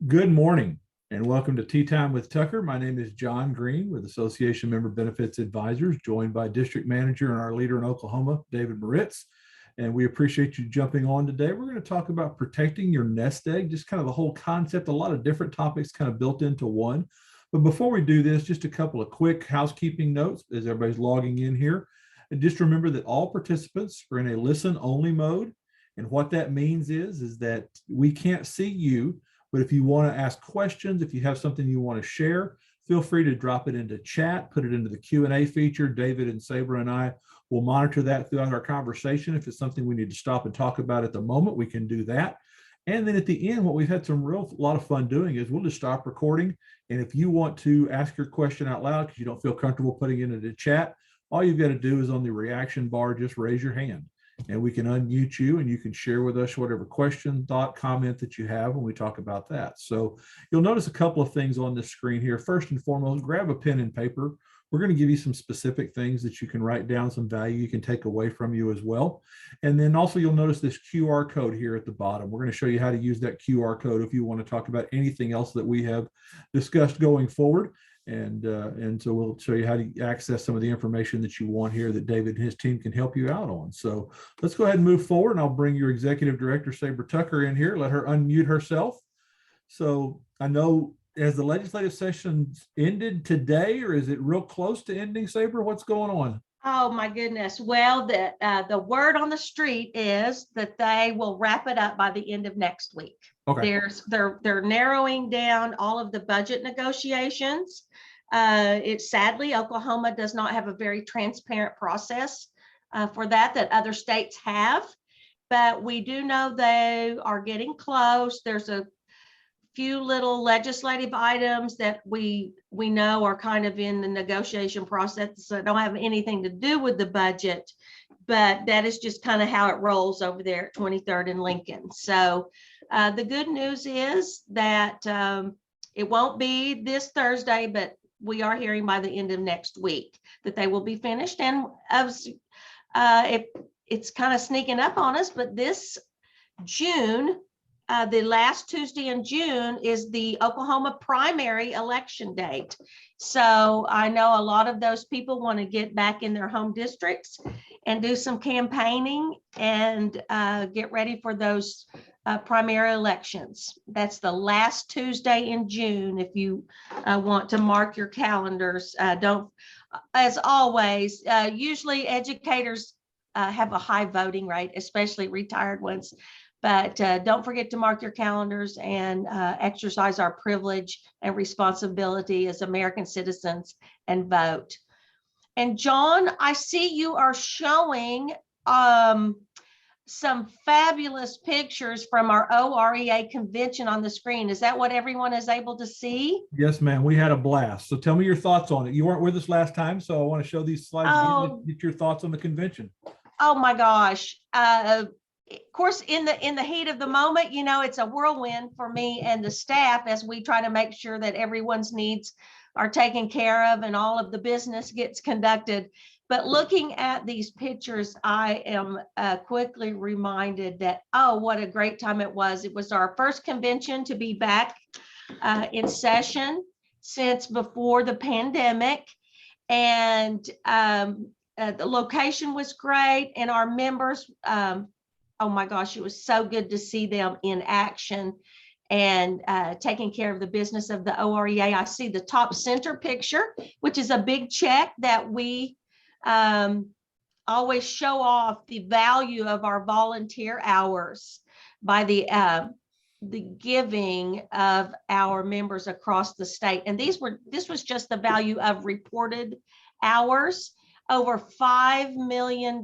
Good morning and welcome to Tea Time with Tucker. My name is John Green with Association Member Benefits Advisors, joined by District Manager and our leader in Oklahoma, David Moritz. And we appreciate you jumping on today. We're going to talk about protecting your nest egg, just kind of the whole concept, a lot of different topics kind of built into one. But before we do this, just a couple of quick housekeeping notes as everybody's logging in here. And just remember that all participants are in a listen only mode. And what that means is that we can't see you. But if you want to ask questions, if you have something you want to share, feel free to drop it into chat, put it into the Q&A feature. David and Sabra and I will monitor that throughout our conversation. If it's something we need to stop and talk about at the moment, we can do that. And then at the end, what we've had some lot of fun doing is we'll just stop recording. And if you want to ask your question out loud because you don't feel comfortable putting it into the chat, all you've got to do is on the reaction bar, just raise your hand. And we can unmute you and you can share with us whatever question, thought, comment that you have when we talk about that. So you'll notice a couple of things on this screen here. First and foremost, grab a pen and paper. We're going to give you some specific things that you can write down, some value you can take away from you as well. And then also you'll notice this QR code here at the bottom. We're going to show you how to use that QR code if you want to talk about anything else that we have discussed going forward. And so we'll show you how to access some of the information that you want here that David and his team can help you out on. So let's go ahead and move forward, and I'll bring your Executive Director, Sabra Tucker, in here. Let her unmute herself. So I know, has the legislative session ended today, or is it real close to ending, Sabra? What's going on? Oh my goodness. Well, the word on the street is that they will wrap it up by the end of next week. Okay. They're narrowing down all of the budget negotiations. It's sadly, Oklahoma does not have a very transparent process for that other states have, but we do know they are getting close. There's a few little legislative items that we know are kind of in the negotiation process that don't have anything to do with the budget, but that is just kind of how it rolls over there at 23rd and Lincoln. So the good news is that it won't be this Thursday, but we are hearing by the end of next week that they will be finished. And it's kind of sneaking up on us, but this June, the last Tuesday in June is the Oklahoma primary election date. So I know a lot of those people want to get back in their home districts and do some campaigning and get ready for those primary elections. That's the last Tuesday in June. If you want to mark your calendars, don't, as always, usually educators have a high voting rate, especially retired ones. But don't forget to mark your calendars and exercise our privilege and responsibility as American citizens and vote. And John, I see you are showing some fabulous pictures from our OREA convention on the screen. Is that what everyone is able to see? Yes, ma'am. We had a blast. So tell me your thoughts on it. You weren't with us last time, so I want to show these slides again, get your thoughts on the convention. Oh my gosh. Of course, in the heat of the moment, you know, it's a whirlwind for me and the staff as we try to make sure that everyone's needs are taken care of and all of the business gets conducted. But looking at these pictures, I am quickly reminded that, oh, what a great time it was. It was our first convention to be back in session since before the pandemic. And the location was great, and our members, oh my gosh, it was so good to see them in action and taking care of the business of the OREA. I see the top center picture, which is a big check that we always show off the value of our volunteer hours by the giving of our members across the state. And this was just the value of reported hours, over $5 million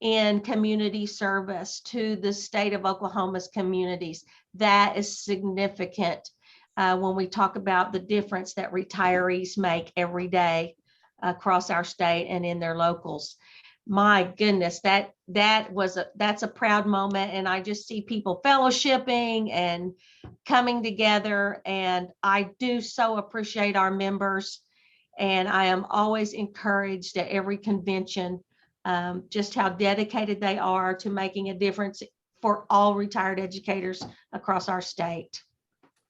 in community service to the state of Oklahoma's communities. That is significant when we talk about the difference that retirees make every day across our state and in their locals. My goodness, that's a proud moment. And I just see people fellowshipping and coming together. And I do so appreciate our members. And I am always encouraged at every convention just how dedicated they are to making a difference for all retired educators across our state.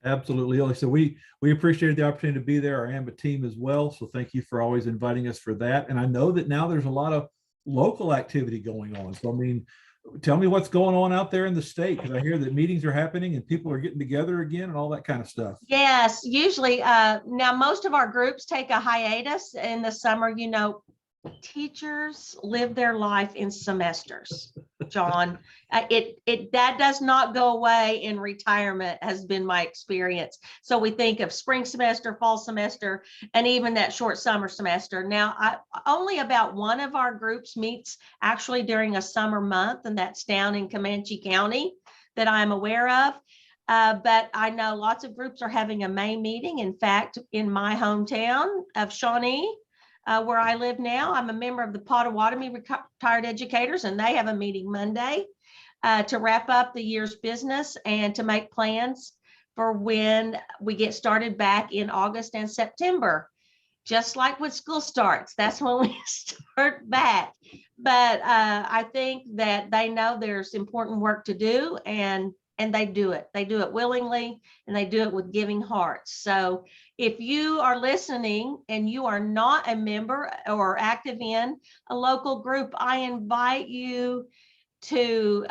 Absolutely. Like I said, we appreciated the opportunity to be there, our AMBA team as well. So thank you for always inviting us for that. And I know that now there's a lot of local activity going on. So I mean, tell me what's going on out there in the state, because I hear that meetings are happening and people are getting together again and all that kind of stuff. Yes, usually now most of our groups take a hiatus in the summer. Teachers live their life in semesters, John. That does not go away in retirement, has been my experience. So we think of spring semester, fall semester, and even that short summer semester. Now, only about one of our groups meets actually during a summer month, and that's down in Comanche County that I'm aware of. But I know lots of groups are having a May meeting. In fact, in my hometown of Shawnee, where I live now, I'm a member of the Potawatomi Retired Educators, and they have a meeting Monday to wrap up the year's business and to make plans for when we get started back in August and September. Just like when school starts, that's when we start back. But I think that they know there's important work to do, and they do it. They do it willingly, and they do it with giving hearts. So if you are listening and you are not a member or active in a local group, I invite you to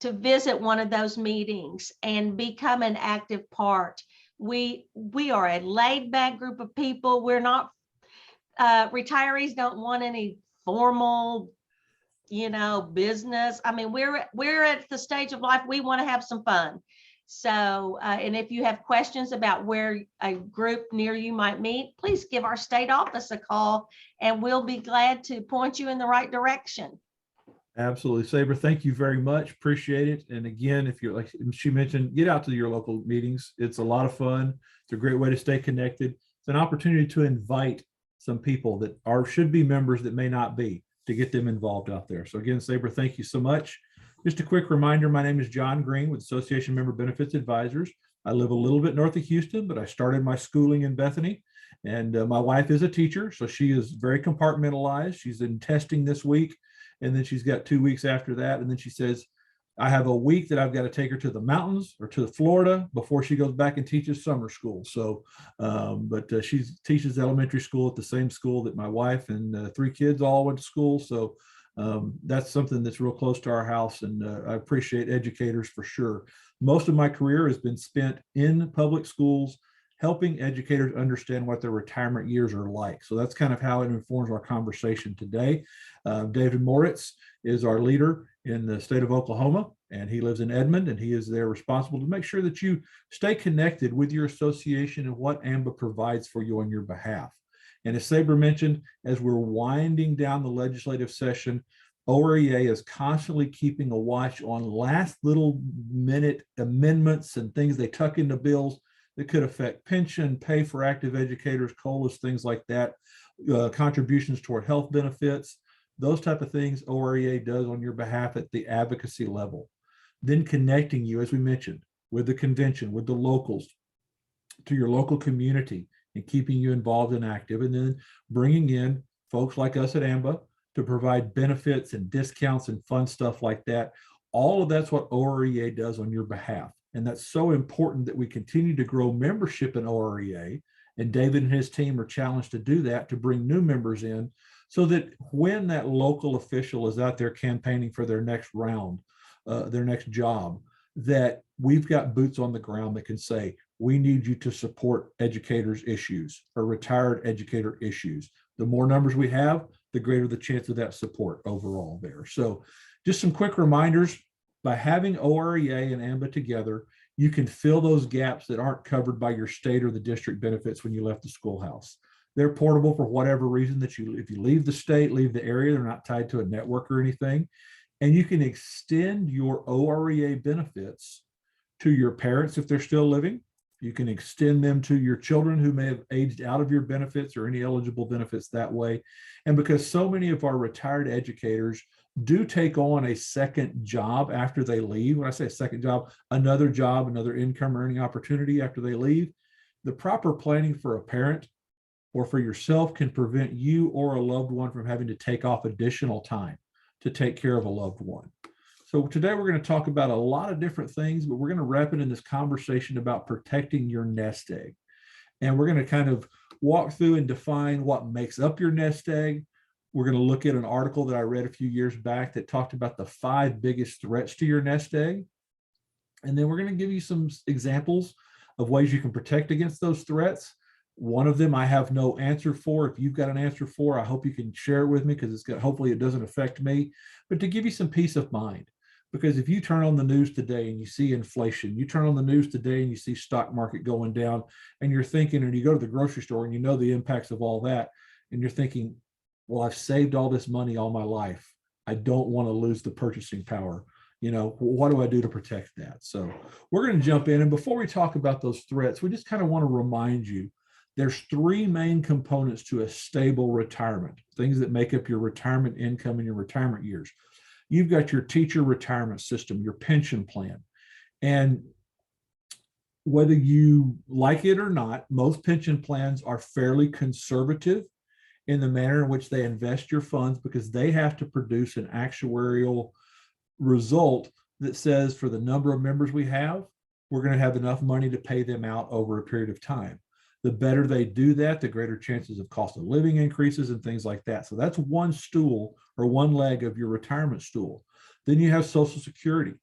visit one of those meetings and become an active part. We are a laid back group of people. We're not retirees don't want any formal business. I mean, we're at the stage of life we want to have some fun. So, and if you have questions about where a group near you might meet, please give our state office a call, and we'll be glad to point you in the right direction. Absolutely. Saber, thank you very much. Appreciate it. And again, if you're, like she mentioned, get out to your local meetings. It's a lot of fun. It's a great way to stay connected. It's an opportunity to invite some people that should be members that may not be, to get them involved out there. So again, Saber, thank you so much. Just a quick reminder, my name is John Green with Association Member Benefits Advisors. I live a little bit north of Houston, but I started my schooling in Bethany. And my wife is a teacher, so she is very compartmentalized. She's in testing this week, and then she's got 2 weeks after that. And then she says, I have a week that I've got to take her to the mountains or to Florida before she goes back and teaches summer school. So, but she teaches elementary school at the same school that my wife and 3 kids all went to school. So that's something that's real close to our house. And I appreciate educators for sure. Most of my career has been spent in public schools, helping educators understand what their retirement years are like. So that's kind of how it informs our conversation today. David Moritz is our leader in the state of Oklahoma, and he lives in Edmond, and he is there responsible to make sure that you stay connected with your association and what AMBA provides for you on your behalf. And as Saber mentioned, as we're winding down the legislative session, OREA is constantly keeping a watch on last little minute amendments and things they tuck into bills that could affect pension, pay for active educators, COLAs, things like that, contributions toward health benefits, those type of things OREA does on your behalf at the advocacy level. Then connecting you, as we mentioned, with the convention, with the locals, to your local community, and keeping you involved and active, and then bringing in folks like us at AMBA to provide benefits and discounts and fun stuff like that. All of that's what OREA does on your behalf. And that's so important that we continue to grow membership in OREA. And David and his team are challenged to do that, to bring new members in, so that when that local official is out there campaigning for their next round, their next job, that we've got boots on the ground that can say, we need you to support educators' issues or retired educator issues. The more numbers we have, the greater the chance of that support overall there. So just some quick reminders. By having OREA and AMBA together, you can fill those gaps that aren't covered by your state or the district benefits when you left the schoolhouse. They're portable for whatever reason that if you leave the state, leave the area, they're not tied to a network or anything. And you can extend your OREA benefits to your parents if they're still living. You can extend them to your children who may have aged out of your benefits or any eligible benefits that way. And because so many of our retired educators do take on a second job after they leave, when I say a second job, another income earning opportunity after they leave, the proper planning for a parent or for yourself can prevent you or a loved one from having to take off additional time to take care of a loved one. So today we're going to talk about a lot of different things, but we're going to wrap it in this conversation about protecting your nest egg. And we're going to kind of walk through and define what makes up your nest egg. We're going to look at an article that I read a few years back that talked about the 5 biggest threats to your nest egg. And then we're going to give you some examples of ways you can protect against those threats. One of them I have no answer for. If you've got an answer for, I hope you can share it with me, because hopefully it doesn't affect me, but to give you some peace of mind. Because if you turn on the news today and you see inflation, you turn on the news today and you see stock market going down, and you're thinking, and you go to the grocery store and you know the impacts of all that, and you're thinking, well, I've saved all this money all my life. I don't want to lose the purchasing power. What do I do to protect that? So we're going to jump in. And before we talk about those threats, we just kind of want to remind you, there's 3 main components to a stable retirement, things that make up your retirement income in your retirement years. You've got your teacher retirement system, your pension plan. And whether you like it or not, most pension plans are fairly conservative in the manner in which they invest your funds, because they have to produce an actuarial result that says, for the number of members we have, we're going to have enough money to pay them out over a period of time. The better they do that, the greater chances of cost of living increases and things like that. So that's one stool, or one leg of your retirement stool. Then you have Social Security.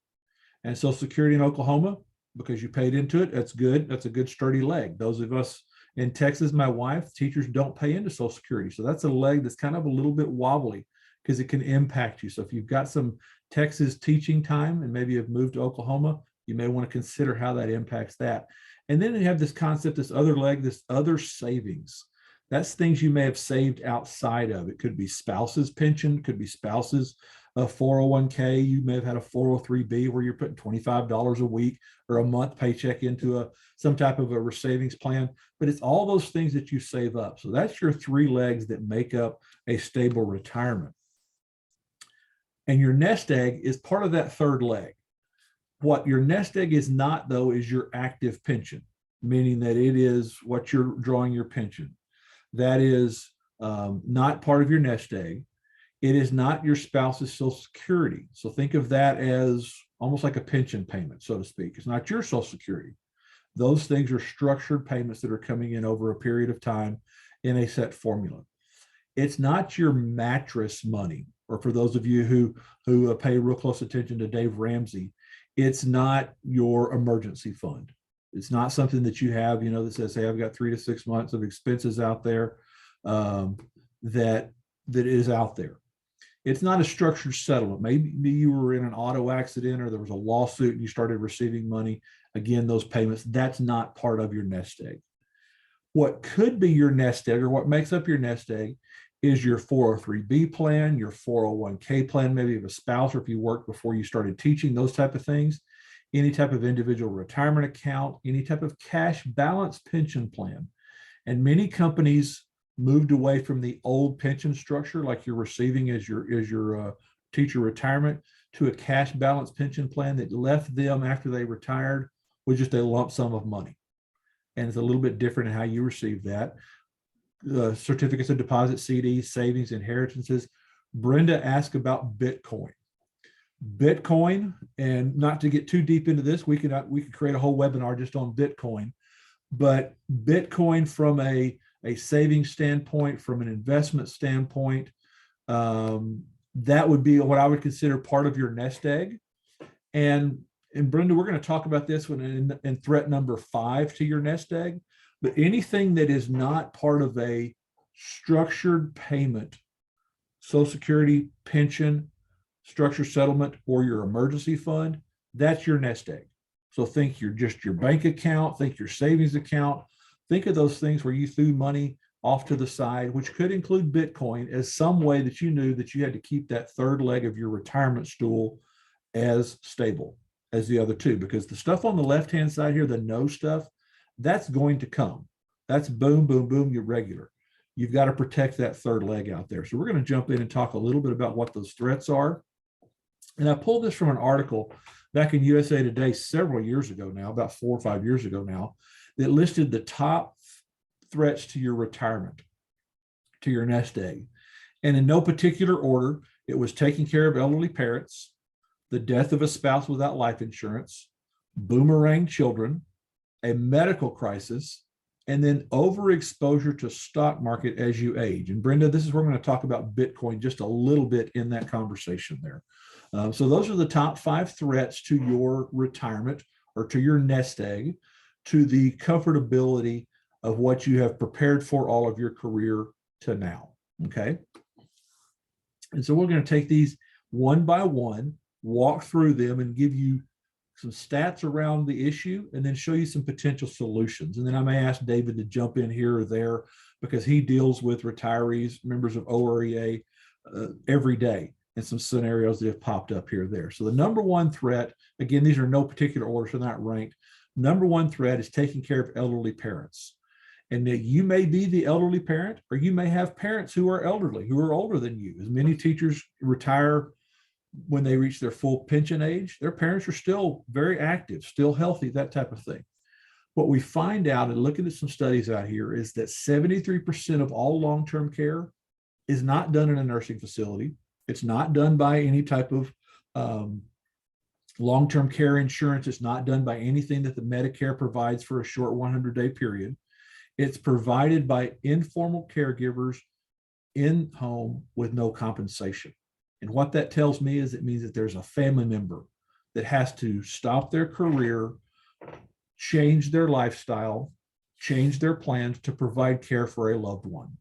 And Social Security in Oklahoma, because you paid into it, that's good. That's a good sturdy leg. Those of us in Texas, my wife, teachers don't pay into Social Security. So that's a leg that's kind of a little bit wobbly, because it can impact you. So if you've got some Texas teaching time and maybe have moved to Oklahoma, you may want to consider how that impacts that. And then you have this concept, this other leg, this other savings. That's things you may have saved outside of. It could be spouse's pension, could be spouse's 401k. You may have had a 403b where you're putting $25 a week or a month paycheck into some type of a savings plan. But it's all those things that you save up. So that's your 3 legs that make up a stable retirement. And your nest egg is part of that 3rd leg. What your nest egg is not, though, is your active pension, meaning that it is what you're drawing your pension. That is not part of your nest egg. It is not your spouse's Social Security. So think of that as almost like a pension payment, so to speak. It's not your Social Security. Those things are structured payments that are coming in over a period of time in a set formula. It's not your mattress money, or for those of you who pay real close attention to Dave Ramsey, it's not your emergency fund. It's not something that you have, that says, hey, I've got 3 to 6 months of expenses out there that is out there. It's not a structured settlement. Maybe you were in an auto accident or there was a lawsuit and you started receiving money. Again, those payments, that's not part of your nest egg. What could be your nest egg, or what makes up your nest egg, is your 403b plan, your 401k plan, maybe of a spouse, or if you worked before you started teaching, those type of things, any type of individual retirement account, any type of cash balance pension plan. And many companies moved away from the old pension structure, like you're receiving as your teacher retirement, to a cash balance pension plan that left them, after they retired, with just a lump sum of money. And it's a little bit different in how you receive that. Certificates of deposit, CDs, savings, inheritances. Brenda asked about Bitcoin. Bitcoin, and not to get too deep into this, we could create a whole webinar just on Bitcoin. But Bitcoin, from a savings standpoint, from an investment standpoint, that would be what I would consider part of your nest egg. And Brenda, we're going to talk about this one in threat number 5 to your nest egg. But anything that is not part of a structured payment, Social Security, pension, structured settlement, or your emergency fund, that's your nest egg. So think your bank account, think your savings account, think of those things where you threw money off to the side, which could include Bitcoin, as some way that you knew that you had to keep that 3rd leg of your retirement stool as stable as the other 2. Because the stuff on the left-hand side here, the no stuff, that's going to come. That's boom, boom, boom, you're regular. You've got to protect that 3rd leg out there. So we're going to jump in and talk a little bit about what those threats are. And I pulled this from an article back in USA Today several years ago now, about 4 or 5 years ago now, that listed the top threats to your retirement, to your nest egg. And in no particular order, it was taking care of elderly parents, the death of a spouse without life insurance, boomerang children, a medical crisis, and then overexposure to stock market as you age. And Brenda, this is where we're going to talk about Bitcoin just a little bit in that conversation there. So those are the top 5 threats to your retirement or to your nest egg, to the comfortability of what you have prepared for all of your career to now. Okay. And so we're going to take these one by one, walk through them, and give you some stats around the issue, and then show you some potential solutions. And then I may ask David to jump in here or there because he deals with retirees, members of OREA every day, and some scenarios that have popped up here or there. So the number one threat, again, these are no particular order, so not ranked. Number one threat is taking care of elderly parents. And that you may be the elderly parent, or you may have parents who are elderly, who are older than you. As many teachers retire when they reach their full pension age, their parents are still very active, still healthy, that type of thing. What we find out, and looking at some studies out here, is that 73% of all long-term care is not done in a nursing facility. It's not done by any type of long-term care insurance. It's not done by anything that the Medicare provides for a short 100-day period. It's provided by informal caregivers in home with no compensation. And what that tells me is it means that there's a family member that has to stop their career, change their lifestyle, change their plans to provide care for a loved one.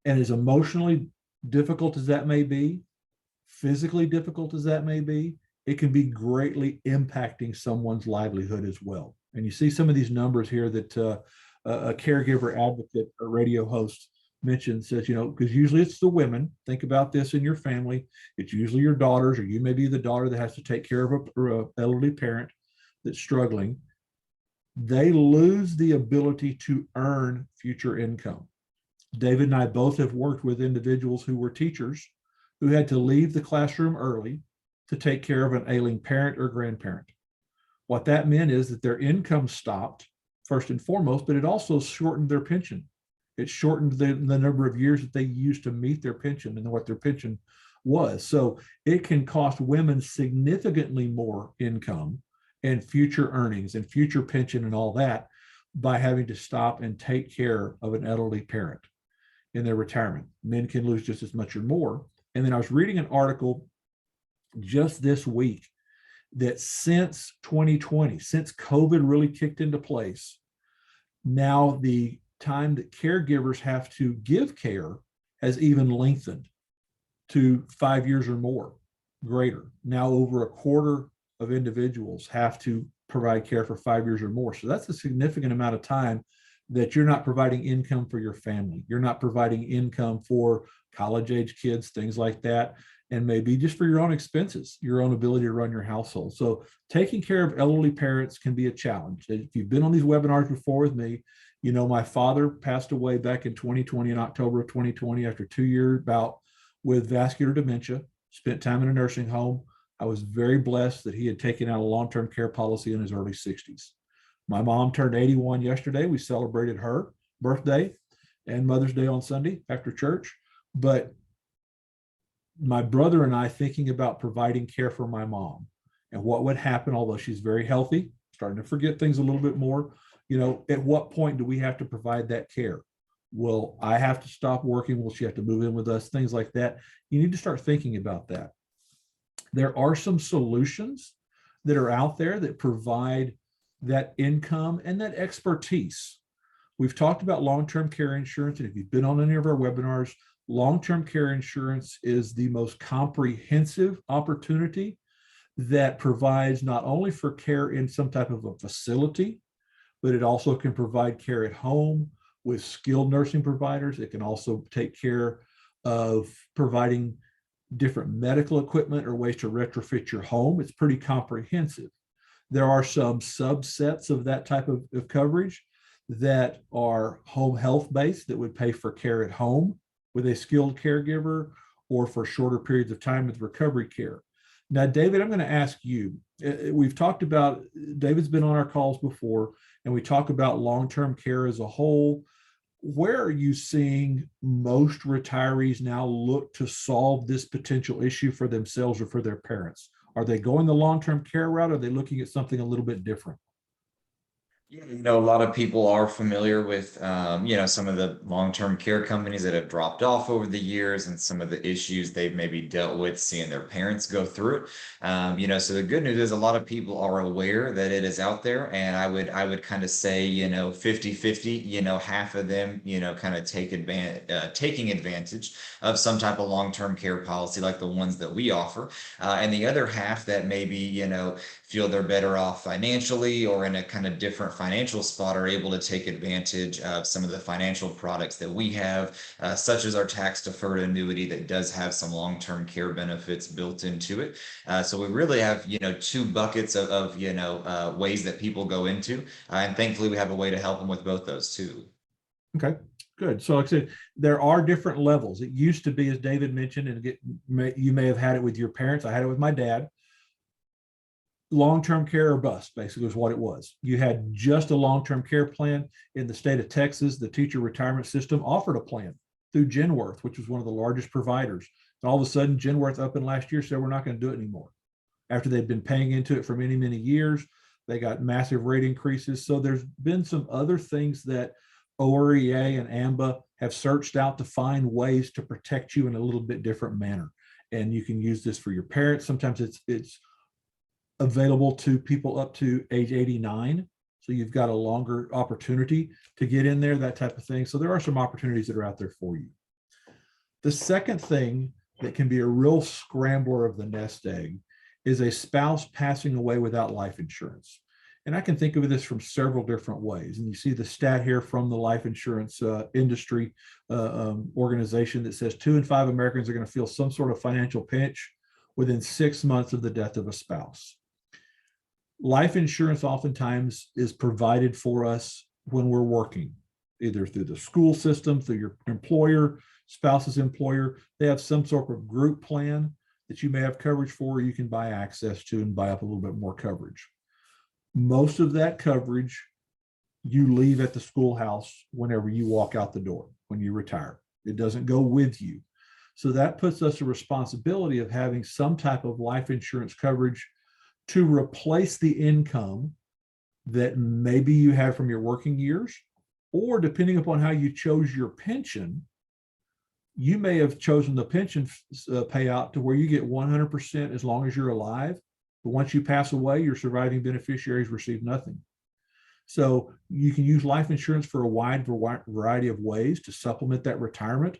And as emotionally difficult as that may be, physically difficult as that may be, it can be greatly impacting someone's livelihood as well. And you see some of these numbers here that a caregiver advocate, a radio host, mentioned, says, because usually it's the women. Think about this in your family. It's usually your daughters, or you may be the daughter that has to take care of a elderly parent that's struggling. They lose the ability to earn future income. David and I both have worked with individuals who were teachers who had to leave the classroom early to take care of an ailing parent or grandparent. What that meant is that their income stopped, first and foremost, but it also shortened their pension. It shortened the number of years that they used to meet their pension and what their pension was. So it can cost women significantly more income and future earnings and future pension and all that by having to stop and take care of an elderly parent in their retirement. Men can lose just as much or more. And then I was reading an article just this week that since 2020, since COVID really kicked into place, now the time that caregivers have to give care has even lengthened to 5 years or more greater. Now over a quarter of individuals have to provide care for 5 years or more. So that's a significant amount of time that you're not providing income for your family. You're not providing income for college age kids, things like that, and maybe just for your own expenses, your own ability to run your household. So taking care of elderly parents can be a challenge. If you've been on these webinars before with me, my father passed away back in 2020, in October of 2020, after 2-year bout with vascular dementia, spent time in a nursing home. I was very blessed that he had taken out a long-term care policy in his early 60s. My mom turned 81 yesterday. We celebrated her birthday and Mother's Day on Sunday after church. But my brother and I, thinking about providing care for my mom and what would happen, although she's very healthy, starting to forget things a little bit more, at what point do we have to provide that care? Will I have to stop working? Will she have to move in with us? Things like that. You need to start thinking about that. There are some solutions that are out there that provide that income and that expertise. We've talked about long-term care insurance, and if you've been on any of our webinars, long-term care insurance is the most comprehensive opportunity that provides not only for care in some type of a facility, but it also can provide care at home with skilled nursing providers. It can also take care of providing different medical equipment or ways to retrofit your home. It's pretty comprehensive. There are some subsets of that type of coverage that are home health based that would pay for care at home with a skilled caregiver or for shorter periods of time with recovery care. Now, David, I'm going to ask you, we've talked about, David's been on our calls before, and we talk about long-term care as a whole. where are you seeing most retirees now look to solve this potential issue for themselves or for their parents? Are they going the long-term care route? Or are they looking at something a little bit different? Yeah, a lot of people are familiar with, some of the long-term care companies that have dropped off over the years and some of the issues they've maybe dealt with seeing their parents go through it. So the good news is a lot of people are aware that it is out there. And I would kind of say, 50-50, half of them, kind of taking advantage of some type of long-term care policy like the ones that we offer. And the other half that maybe, feel they're better off financially or in a kind of different financial spot are able to take advantage of some of the financial products that we have, such as our tax deferred annuity that does have some long-term care benefits built into it. So we really have, two buckets of ways that people go into. And thankfully, we have a way to help them with both those too. Okay, good. So like I said, there are different levels. It used to be, as David mentioned, and you may have had it with your parents. I had it with my dad. Long-term care or bust basically was what it was. You had just a long-term care plan. In the state of Texas, the teacher retirement system offered a plan through Genworth, which was one of the largest providers. And all of a sudden, Genworth up in last year said, we're not going to do it anymore. After they've been paying into it for many, many years, they got massive rate increases. So there's been some other things that OREA and AMBA have searched out to find ways to protect you in a little bit different manner. And you can use this for your parents. Sometimes it's available to people up to age 89. So you've got a longer opportunity to get in there, that type of thing. So there are some opportunities that are out there for you. The second thing that can be a real scrambler of the nest egg is a spouse passing away without life insurance. And I can think of this from several different ways. And you see the stat here from the life insurance industry organization that says 2 in 5 Americans are going to feel some sort of financial pinch within 6 months of the death of a spouse. Life insurance oftentimes is provided for us when we're working, either through the school system, through your employer, spouse's employer. They have some sort of group plan that you may have coverage for, you can buy access to and buy up a little bit more coverage. Most of that coverage you leave at the schoolhouse whenever you walk out the door, when you retire. It doesn't go with you. So that puts us a responsibility of having some type of life insurance coverage to replace the income that maybe you have from your working years, or depending upon how you chose your pension, you may have chosen the pension payout to where you get 100% as long as you're alive. But once you pass away, your surviving beneficiaries receive nothing. So you can use life insurance for a wide variety of ways to supplement that retirement.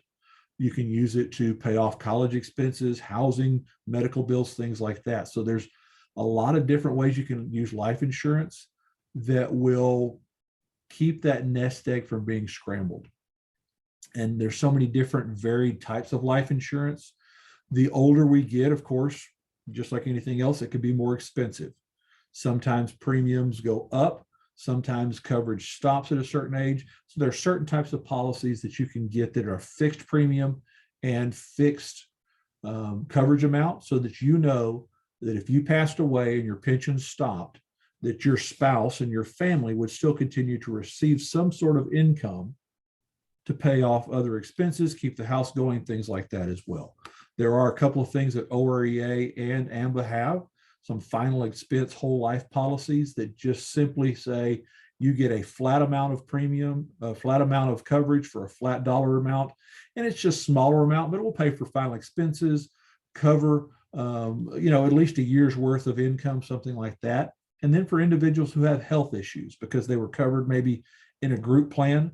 You can use it to pay off college expenses, housing, medical bills, things like that. So there's a lot of different ways you can use life insurance that will keep that nest egg from being scrambled. And there's so many different varied types of life insurance. The older we get, of course, just like anything else, it could be more expensive. Sometimes premiums go up. Sometimes coverage stops at a certain age. So there are certain types of policies that you can get that are fixed premium and fixed coverage amount, so that you know that if you passed away and your pension stopped, that your spouse and your family would still continue to receive some sort of income to pay off other expenses, keep the house going, things like that as well. There are a couple of things that OREA and AMBA have, some final expense whole life policies that just simply say you get a flat amount of premium, a flat amount of coverage for a flat dollar amount, and it's just smaller amount, but it will pay for final expenses, cover at least a year's worth of income, something like that. And then for individuals who have health issues because they were covered maybe in a group plan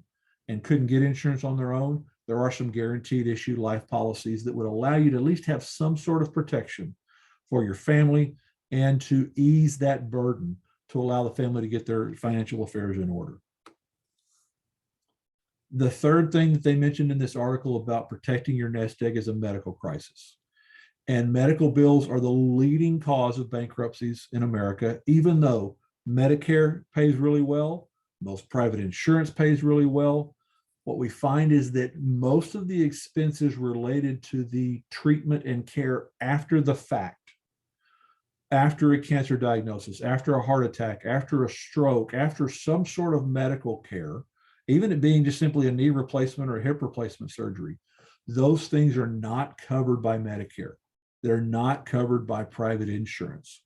and couldn't get insurance on their own, there are some guaranteed issue life policies that would allow you to at least have some sort of protection for your family and to ease that burden to allow the family to get their financial affairs in order. The third thing that they mentioned in this article about protecting your nest egg is a medical crisis. And medical bills are the leading cause of bankruptcies in America, even though Medicare pays really well, most private insurance pays really well. What we find is that most of the expenses related to the treatment and care after the fact, after a cancer diagnosis, after a heart attack, after a stroke, after some sort of medical care, even it being just simply a knee replacement or a hip replacement surgery, those things are not covered by Medicare. They're not covered by private insurance.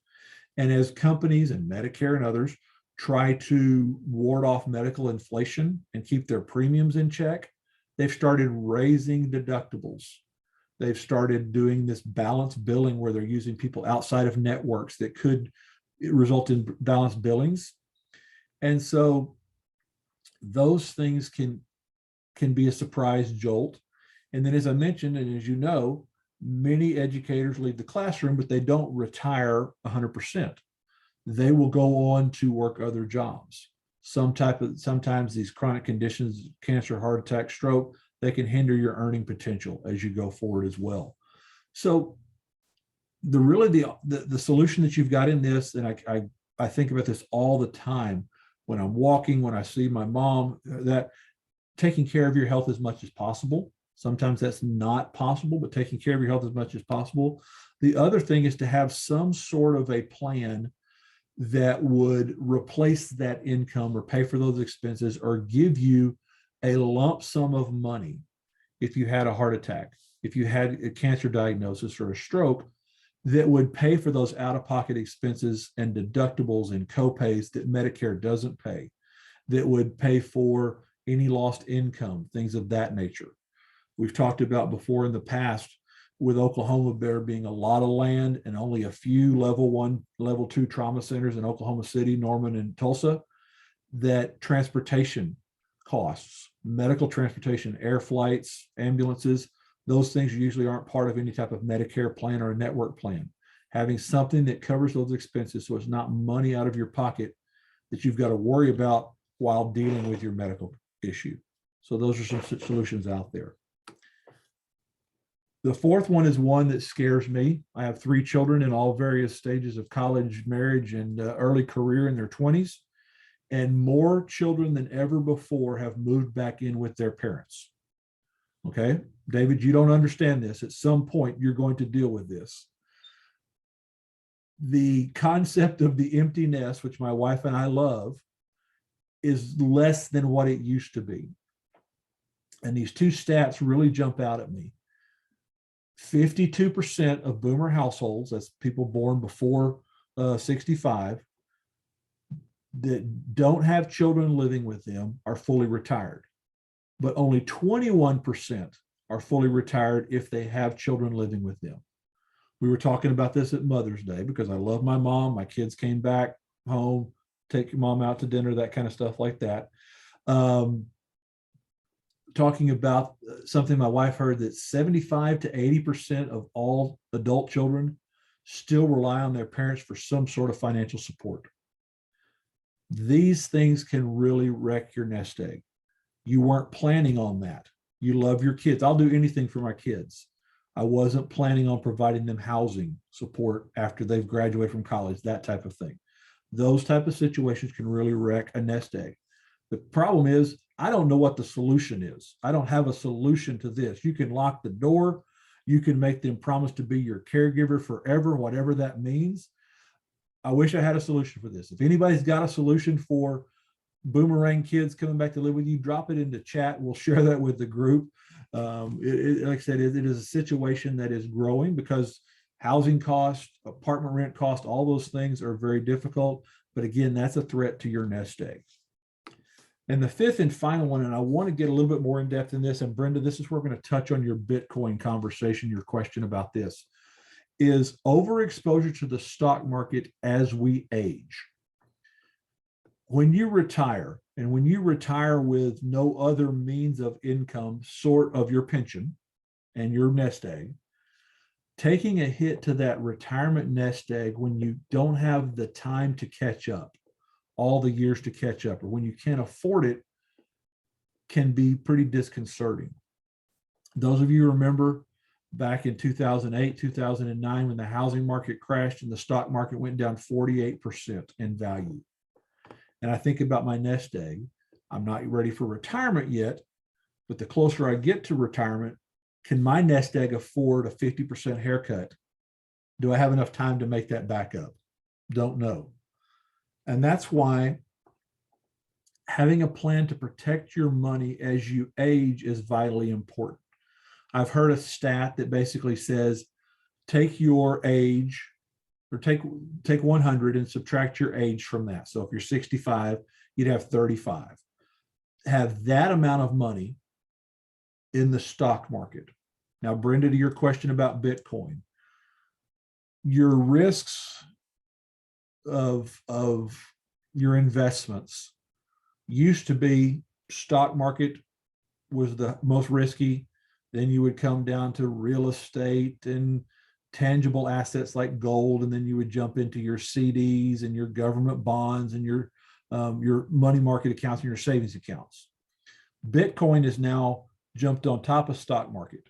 And as companies and Medicare and others try to ward off medical inflation and keep their premiums in check, they've started raising deductibles. They've started doing this balanced billing where they're using people outside of networks that could result in balanced billings. And so those things can be a surprise jolt. And then, as I mentioned, and as you know, many educators leave the classroom, but they don't retire 100%. They will go on to work other jobs. Sometimes these chronic conditions, cancer, heart attack, stroke, they can hinder your earning potential as you go forward as well. So the solution that you've got in this, and I think about this all the time when I'm walking, when I see my mom, that taking care of your health as much as possible. Sometimes that's not possible, but taking care of your health as much as possible. The other thing is to have some sort of a plan that would replace that income or pay for those expenses or give you a lump sum of money if you had a heart attack, if you had a cancer diagnosis or a stroke, that would pay for those out-of-pocket expenses and deductibles and copays that Medicare doesn't pay, that would pay for any lost income, things of that nature. We've talked about before in the past with Oklahoma, there being a lot of land and only a few level 1, level 2 trauma centers in Oklahoma City, Norman, and Tulsa, that transportation costs, medical transportation, air flights, ambulances, those things usually aren't part of any type of Medicare plan or a network plan. Having something that covers those expenses so it's not money out of your pocket that you've got to worry about while dealing with your medical issue. So those are some solutions out there. The fourth one is one that scares me. I have 3 children in all various stages of college, marriage, and early career in their 20s. And more children than ever before have moved back in with their parents. Okay, David, you don't understand this. At some point, you're going to deal with this. The concept of the empty nest, which my wife and I love, is less than what it used to be. And these 2 stats really jump out at me. 52% of boomer households, that's people born before 65, that don't have children living with them are fully retired. But only 21% are fully retired if they have children living with them. We were talking about this at Mother's Day because I love my mom. My kids came back home, take your mom out to dinner, that kind of stuff like that. Talking about something my wife heard, that 75 to 80% of all adult children still rely on their parents for some sort of financial support. These things can really wreck your nest egg. You weren't planning on that. You love your kids. I'll do anything for my kids. I wasn't planning on providing them housing support after they've graduated from college, that type of thing. Those type of situations can really wreck a nest egg. The problem is, I don't know what the solution is. I don't have a solution to this. You can lock the door. You can make them promise to be your caregiver forever, whatever that means. I wish I had a solution for this. If anybody's got a solution for boomerang kids coming back to live with you, drop it into chat. We'll share that with the group. Like I said, it is a situation that is growing because housing costs, apartment rent costs, all those things are very difficult. But again, that's a threat to your nest egg. And the fifth and final one, and I want to get a little bit more in depth in this, and Brenda, this is where we're going to touch on your Bitcoin conversation, your question about this, is overexposure to the stock market as we age. When you retire, and when you retire with no other means of income short of your pension and your nest egg, taking a hit to that retirement nest egg when you don't have the time to catch up, all the years to catch up, or when you can't afford it, can be pretty disconcerting. Those of you remember back in 2008, 2009, when the housing market crashed and the stock market went down 48% in value. And I think about my nest egg. I'm not ready for retirement yet, but the closer I get to retirement, can my nest egg afford a 50% haircut? Do I have enough time to make that back up? Don't know. And that's why having a plan to protect your money as you age is vitally important. I've heard a stat that basically says take your age or take 100 and subtract your age from that. So if you're 65, you'd have 35. Have that amount of money in the stock market. Now, Brenda, to your question about Bitcoin, your risks of your investments used to be stock market was the most risky. Then you would come down to real estate and tangible assets like gold, and then you would jump into your CDs and your government bonds and your money market accounts and your savings accounts. Bitcoin is now jumped on top of stock market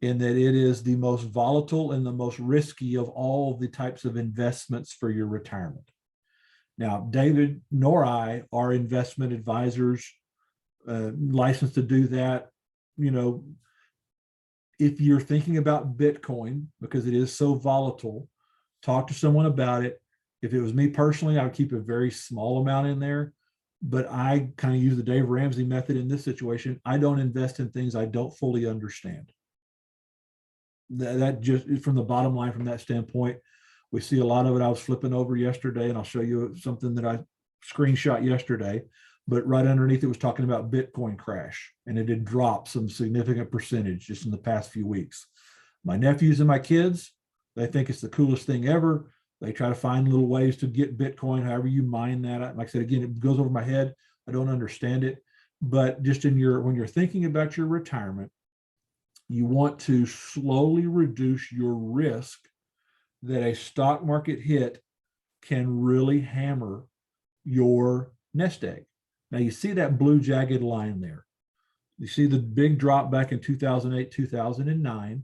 in that it is the most volatile and the most risky of all the types of investments for your retirement. Now, David nor I are investment advisors, licensed to do that. You know, if you're thinking about Bitcoin, because it is so volatile, talk to someone about it. If it was me personally, I would keep a very small amount in there, but I kind of use the Dave Ramsey method in this situation. I don't invest in things I don't fully understand. That just from the bottom line, from that standpoint, we see a lot of it. I was flipping over yesterday, and I'll show you something that I screenshot yesterday, but right underneath it was talking about Bitcoin crash, and it had dropped some significant percentage just in the past few weeks. My nephews and my kids, they think it's the coolest thing ever. They try to find little ways to get Bitcoin, however you mine that. Like I said, again, it goes over my head. I don't understand it, but just when you're thinking about your retirement, you want to slowly reduce your risk that a stock market hit can really hammer your nest egg. Now you see that blue jagged line there. You see the big drop back in 2008, 2009.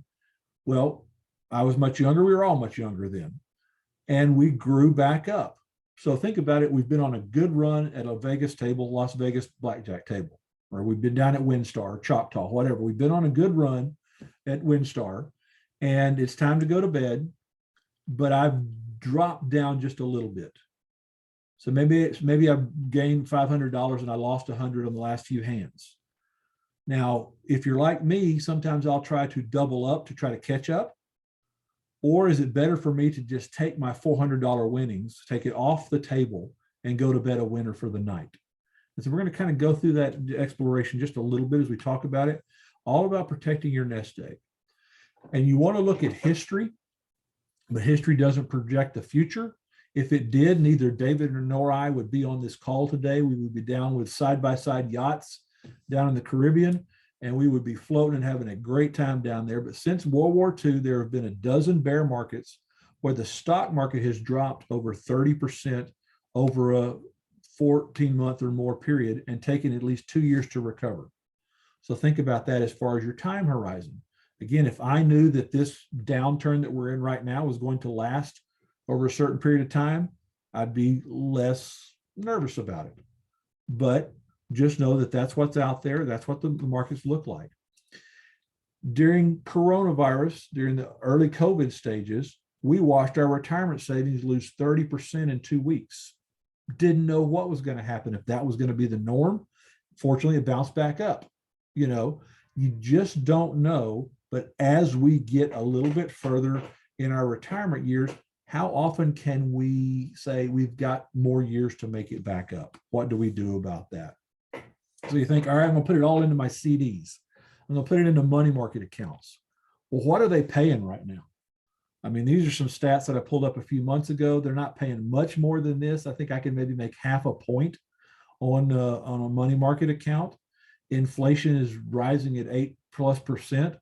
Well, I was much younger. We were all much younger then. And we grew back up. So think about it. We've been on a good run at a Vegas table, Las Vegas blackjack table, or we've been down at WinStar, Choctaw, whatever. We've been on a good run at WinStar, and it's time to go to bed, but I've dropped down just a little bit. So maybe I've gained $500 and I lost 100 on the last few hands. Now, if you're like me, sometimes I'll try to double up to try to catch up. Or is it better for me to just take my $400 winnings, take it off the table, and go to bed a winner for the night? And so we're going to kind of go through that exploration just a little bit as we talk about it, all about protecting your nest egg. And you want to look at history, but history doesn't project the future. If it did, neither David nor I would be on this call today. We would be down with side-by-side yachts down in the Caribbean, and we would be floating and having a great time down there. But since World War II, there have been a dozen bear markets where the stock market has dropped over 30% over a 14-month or more period and taken at least 2 years to recover. So think about that as far as your time horizon. Again, if I knew that this downturn that we're in right now was going to last over a certain period of time, I'd be less nervous about it. But just know that that's what's out there. That's what the markets look like. During coronavirus, during the early COVID stages, we watched our retirement savings lose 30% in 2 weeks. Didn't know what was going to happen, if that was going to be the norm. Fortunately, it bounced back up. You know, you just don't know. But as we get a little bit further in our retirement years, how often can we say we've got more years to make it back up? What do we do about that? So you think, all right, I'm going to put it all into my CDs. I'm going to put it into money market accounts. Well, what are they paying right now? I mean, these are some stats that I pulled up a few months ago. They're not paying much more than this. I think I can maybe make half a point on a money market account. Inflation is rising at 8+%.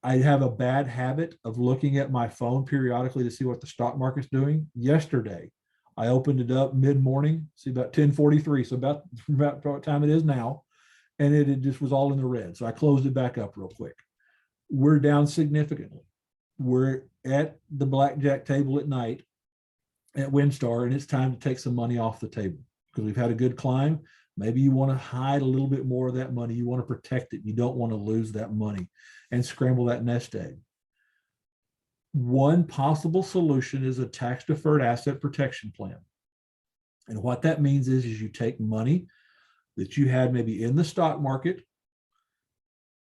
I have a bad habit of looking at my phone periodically to see what the stock market's doing. Yesterday, I opened it up mid-morning, see about 10:43, so about what time it is now, and it just was all in the red. So I closed it back up real quick. We're down significantly. We're at the blackjack table at night at WinStar, and it's time to take some money off the table because we've had a good climb. Maybe you want to hide a little bit more of that money. You want to protect it. You don't want to lose that money and scramble that nest egg. One possible solution is a tax-deferred asset protection plan. And what that means is you take money that you had maybe in the stock market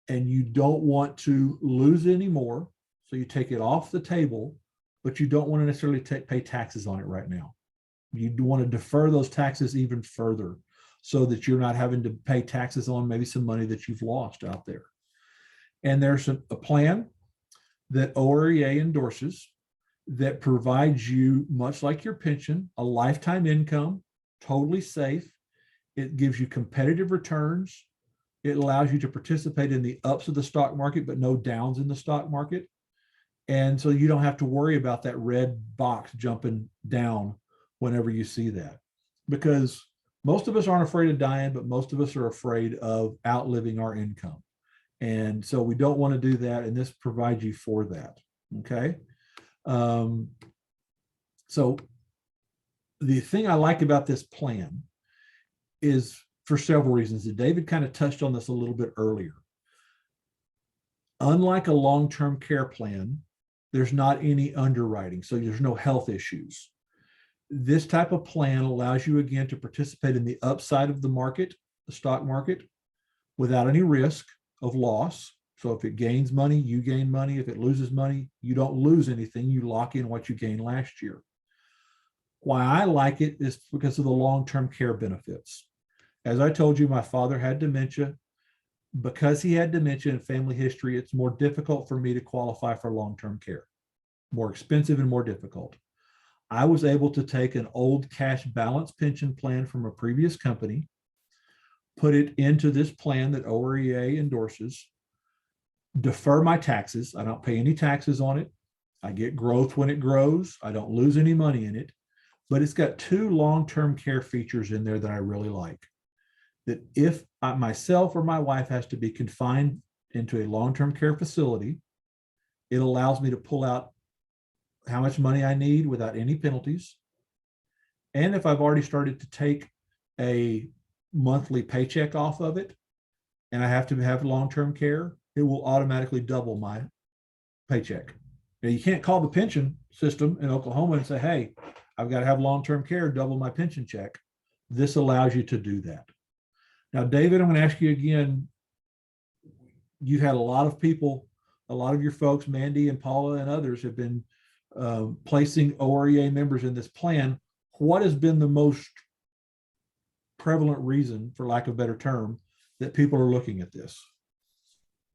and you don't want to lose any more. So you take it off the table, but you don't want to necessarily pay taxes on it right now. You want to defer those taxes even further so that you're not having to pay taxes on maybe some money that you've lost out there. And there's a plan that OREA endorses that provides you, much like your pension, a lifetime income, totally safe. It gives you competitive returns. It allows you to participate in the ups of the stock market, but no downs in the stock market. And so you don't have to worry about that red box jumping down whenever you see that. Because most of us aren't afraid of dying, but most of us are afraid of outliving our income. And so we don't want to do that. And this provides you for that. Okay. So the thing I like about this plan is for several reasons. And David kind of touched on this a little bit earlier. Unlike a long-term care plan, there's not any underwriting, so there's no health issues. This type of plan allows you, again, to participate in the upside of the market, the stock market, without any risk of loss. So if it gains money, you gain money. If it loses money, you don't lose anything. You lock in what you gained last year. Why I like it is because of the long-term care benefits. As I told you, my father had dementia. Because he had dementia and family history, it's more difficult for me to qualify for long-term care, more expensive and more difficult. I was able to take an old cash balance pension plan from a previous company, put it into this plan that OREA endorses, defer my taxes. I don't pay any taxes on it. I get growth when it grows. I don't lose any money in it, but it's got two long-term care features in there that I really like. That if myself or my wife has to be confined into a long-term care facility, it allows me to pull out how much money I need without any penalties. And if I've already started to take a monthly paycheck off of it and I have to have long-term care, it will automatically double my paycheck. Now, you can't call the pension system in Oklahoma and say, hey, I've got to have long-term care, double my pension check. This allows you to do that. Now, David, I'm going to ask you again, you've had a lot of people, a lot of your folks, Mandy and Paula and others have been placing OREA members in this plan. What has been the most prevalent reason, for lack of a better term, that people are looking at this?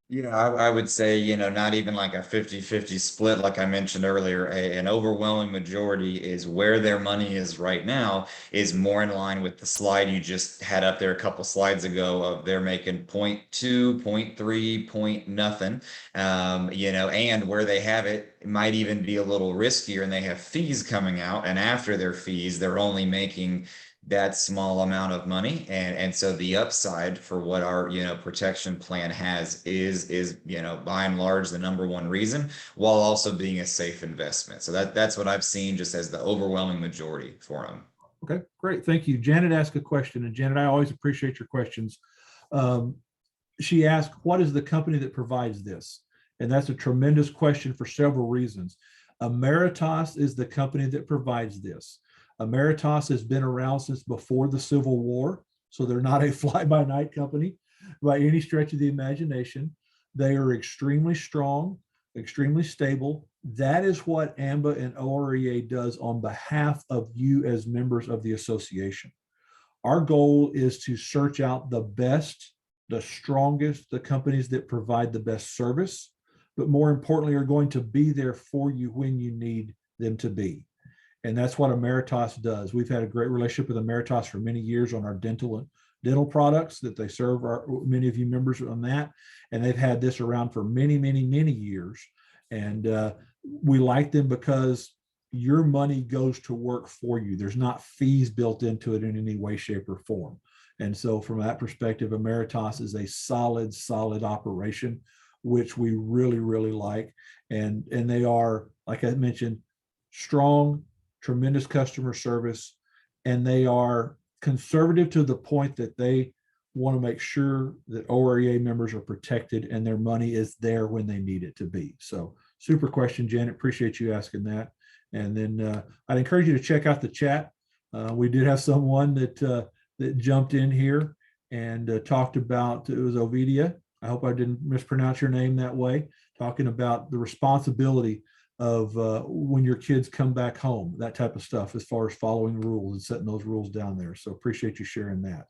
Yeah, I would say, not even like a 50-50 split, like I mentioned earlier, an overwhelming majority is where their money is right now is more in line with the slide you just had up there a couple slides ago of they're making 0.2, 0.3, point nothing, and where they have it might even be a little riskier and they have fees coming out. And after their fees, they're only making that small amount of money. And so the upside for what our, protection plan has is, by and large, the number one reason, while also being a safe investment. So that's what I've seen just as the overwhelming majority for them. Okay, great. Thank you. Janet asked a question, and Janet, I always appreciate your questions. She asked, what is the company that provides this? And that's a tremendous question for several reasons. Emeritus is the company that provides this. Emeritus has been around since before the Civil War, so they're not a fly-by-night company by any stretch of the imagination. They are extremely strong, extremely stable. That is what AMBA and OREA does on behalf of you as members of the association. Our goal is to search out the best, the strongest, the companies that provide the best service, but more importantly, are going to be there for you when you need them to be. And that's what Emeritus does. We've had a great relationship with Emeritus for many years on our dental products that they serve many of you members on that. And they've had this around for many, many, many years. And we like them because your money goes to work for you. There's not fees built into it in any way, shape, or form. And so from that perspective, Emeritus is a solid, solid operation, which we really, really like. And they are, like I mentioned, strong, tremendous customer service, and they are conservative to the point that they want to make sure that OREA members are protected and their money is there when they need it to be. So super question, Janet. Appreciate you asking that. And then I'd encourage you to check out the chat. We did have someone that jumped in here and talked about, it was Ovidia. I hope I didn't mispronounce your name that way, talking about the responsibility of when your kids come back home, that type of stuff, as far as following rules and setting those rules down there. So appreciate you sharing that.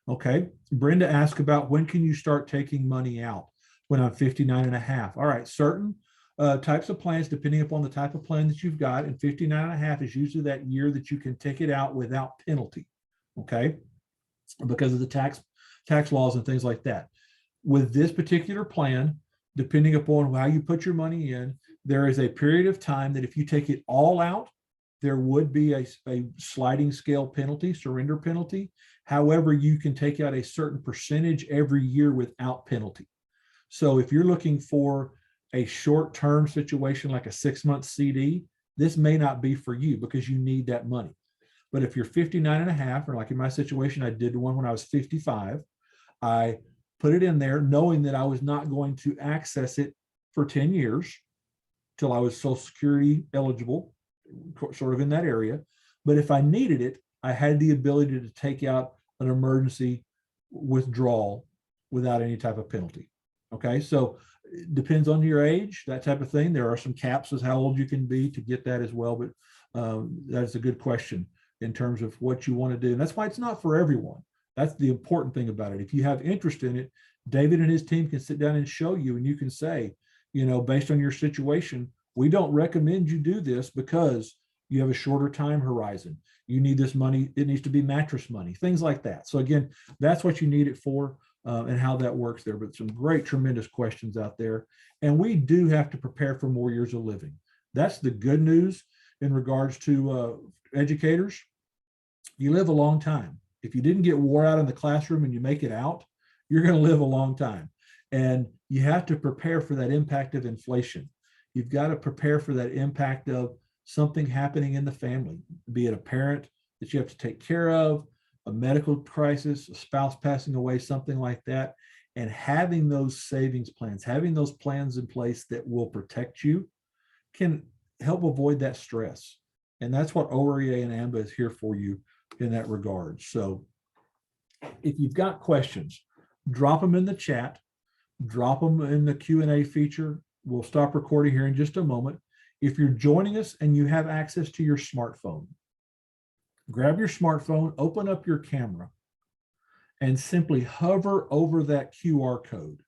Okay. Brenda asked about when can you start taking money out when I'm 59 and a half. All right. Certain types of plans, depending upon the type of plan that you've got, and 59 and a half is usually that year that you can take it out without penalty. Okay. Because of the tax laws and things like that. With this particular plan, depending upon how you put your money in, there is a period of time that if you take it all out, there would be a sliding scale penalty, surrender penalty. However, you can take out a certain percentage every year without penalty. So if you're looking for a short-term situation like a 6-month CD, this may not be for you because you need that money. But if you're 59 and a half, or like in my situation, I did one when I was 55, I put it in there knowing that I was not going to access it for 10 years till I was Social Security eligible, sort of in that area. But if I needed it, I had the ability to take out an emergency withdrawal without any type of penalty. Okay, so it depends on your age, that type of thing. There are some caps as how old you can be to get that as well, but that's a good question in terms of what you want to do. And that's why it's not for everyone. That's the important thing about it. If you have interest in it, David and his team can sit down and show you, and you can say, you know, based on your situation, we don't recommend you do this because you have a shorter time horizon. You need this money. It needs to be mattress money, things like that. So again, that's what you need it for and how that works there. But some great, tremendous questions out there. And we do have to prepare for more years of living. That's the good news in regards to educators. You live a long time. If you didn't get wore out in the classroom and you make it out, you're going to live a long time. And you have to prepare for that impact of inflation. You've got to prepare for that impact of something happening in the family, be it a parent that you have to take care of, a medical crisis, a spouse passing away, something like that. And having those savings plans, having those plans in place that will protect you can help avoid that stress. And that's what OREA and AMBA is here for you in that regard. So if you've got questions, drop them in the chat, drop them in the Q&A feature. We'll stop recording here in just a moment. If you're joining us and you have access to your smartphone, grab your smartphone, open up your camera, and simply hover over that QR code.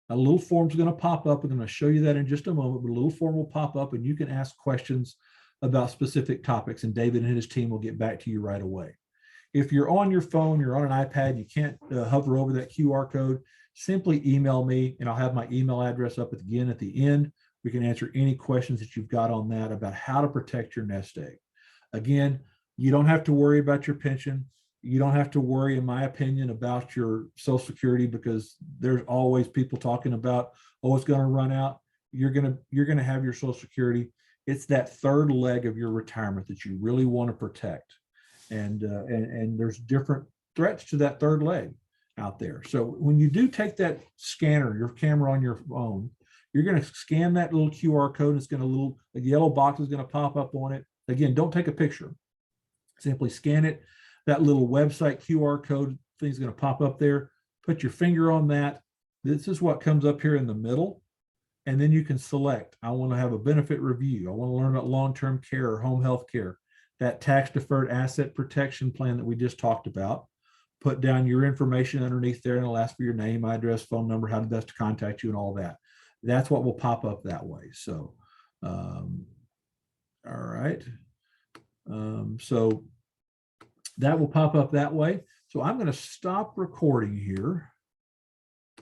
A little form's going to pop up. I'm going to show you that in just a moment, but a little form will pop up and you can ask questions about specific topics, and David and his team will get back to you right away. If you're on your phone, you're on an iPad, you can't hover over that QR code, simply email me and I'll have my email address up again at the end. We can answer any questions that you've got on that about how to protect your nest egg. Again, you don't have to worry about your pension. You don't have to worry, in my opinion, about your Social Security, because there's always people talking about, oh, it's going to run out. You're going to have your Social Security. It's that third leg of your retirement that you really want to protect. And there's different threats to that third leg out there. So when you do take that scanner, your camera on your phone, you're going to scan that little QR code. It's going to a yellow box is going to pop up on it. Again, don't take a picture. Simply scan it. That little website QR code thing is going to pop up there. Put your finger on that. This is what comes up here in the middle. And then you can select, I want to have a benefit review. I want to learn about long-term care or home health care. That tax-deferred asset protection plan that we just talked about. Put down your information underneath there, and it'll ask for your name, address, phone number, how to best to contact you, and all that. That's what will pop up that way. So, all right. So that will pop up that way. So I'm going to stop recording here.